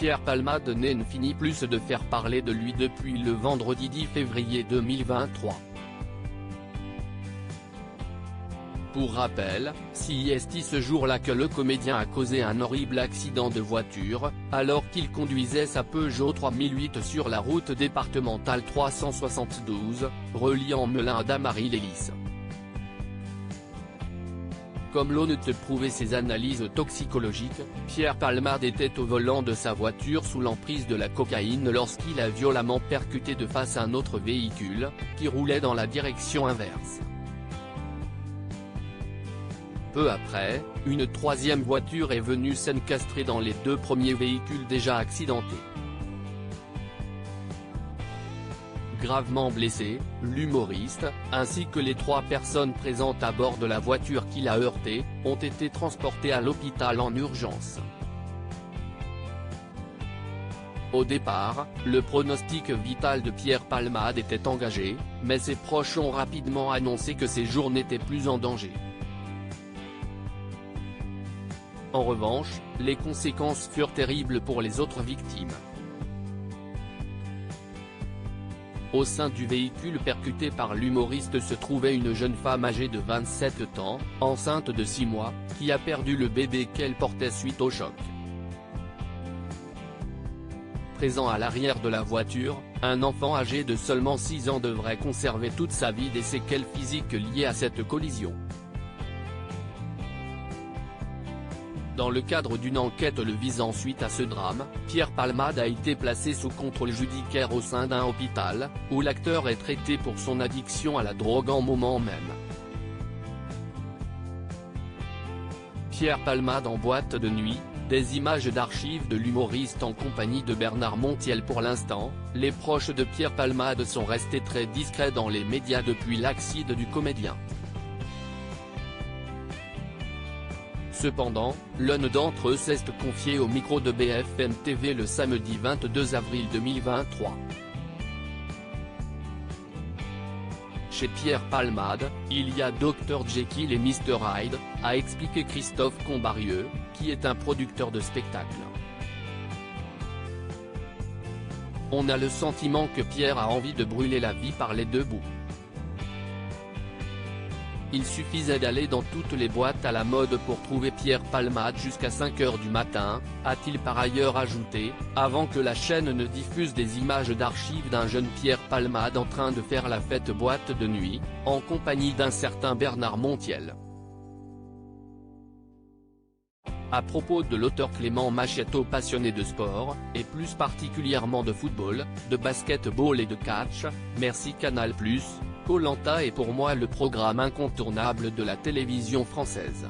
Pierre Palmade ne finit plus de faire parler de lui depuis le vendredi 10 février 2023. Pour rappel, c'est ce jour-là que le comédien a causé un horrible accident de voiture, alors qu'il conduisait sa Peugeot 3008 sur la route départementale 372, reliant Melun à Damary-les-Lys. Comme l'ONE te prouvait ses analyses toxicologiques, Pierre Palmade était au volant de sa voiture sous l'emprise de la cocaïne lorsqu'il a violemment percuté de face un autre véhicule, qui roulait dans la direction inverse. Peu après, une troisième voiture est venue s'encastrer dans les deux premiers véhicules déjà accidentés. Gravement blessé, l'humoriste, ainsi que les 3 personnes présentes à bord de la voiture qui l'a heurté, ont été transportés à l'hôpital en urgence. Au départ, le pronostic vital de Pierre Palmade était engagé, mais ses proches ont rapidement annoncé que ses jours n'étaient plus en danger. En revanche, les conséquences furent terribles pour les autres victimes. Au sein du véhicule percuté par l'humoriste se trouvait une jeune femme âgée de 27 ans, enceinte de 6 mois, qui a perdu le bébé qu'elle portait suite au choc. Présent à l'arrière de la voiture, un enfant âgé de seulement 6 ans devrait conserver toute sa vie des séquelles physiques liées à cette collision. Dans le cadre d'une enquête le visant suite à ce drame, Pierre Palmade a été placé sous contrôle judiciaire au sein d'un hôpital, où l'acteur est traité pour son addiction à la drogue en moment même. Pierre Palmade en boîte de nuit, des images d'archives de l'humoriste en compagnie de Bernard Montiel. Pour l'instant, les proches de Pierre Palmade sont restés très discrets dans les médias depuis l'accident du comédien. Cependant, l'un d'entre eux s'est confié au micro de BFM TV le samedi 22 avril 2023. Chez Pierre Palmade, il y a Dr Jekyll et Mr Hyde, a expliqué Christophe Combarieux, qui est un producteur de spectacle. On a le sentiment que Pierre a envie de brûler la vie par les deux bouts. Il suffisait d'aller dans toutes les boîtes à la mode pour trouver Pierre Palmade jusqu'à 5 h du matin, a-t-il par ailleurs ajouté, avant que la chaîne ne diffuse des images d'archives d'un jeune Pierre Palmade en train de faire la fête boîte de nuit, en compagnie d'un certain Bernard Montiel. À propos de l'auteur Clément Machetto, passionné de sport, et plus particulièrement de football, de basket-ball et de catch, merci Canal+. Koh-Lanta est pour moi le programme incontournable de la télévision française.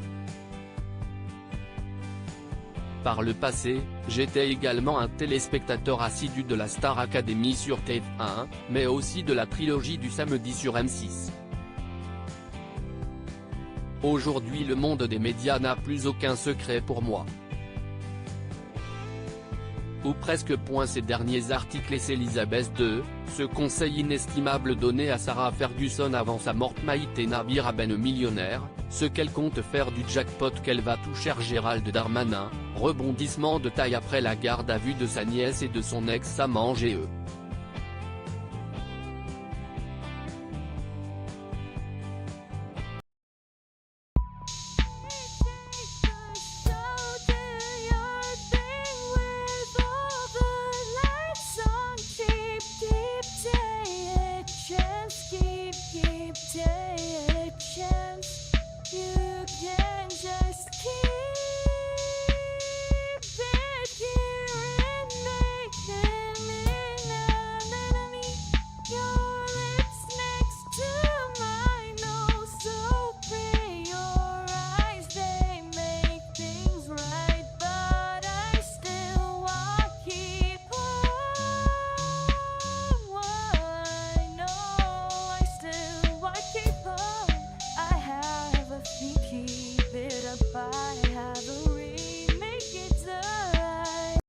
Par le passé, j'étais également un téléspectateur assidu de la Star Academy sur TF1, mais aussi de la trilogie du samedi sur M6. Aujourd'hui le monde des médias n'a plus aucun secret pour moi. Ou presque. Ces derniers articles et Elisabeth II, ce conseil inestimable donné à Sarah Ferguson avant sa mort. Maïté Nabir Aben millionnaire, ce qu'elle compte faire du jackpot qu'elle va toucher. Gérald Darmanin, rebondissement de taille après la garde à vue de sa nièce et de son ex-amant GE.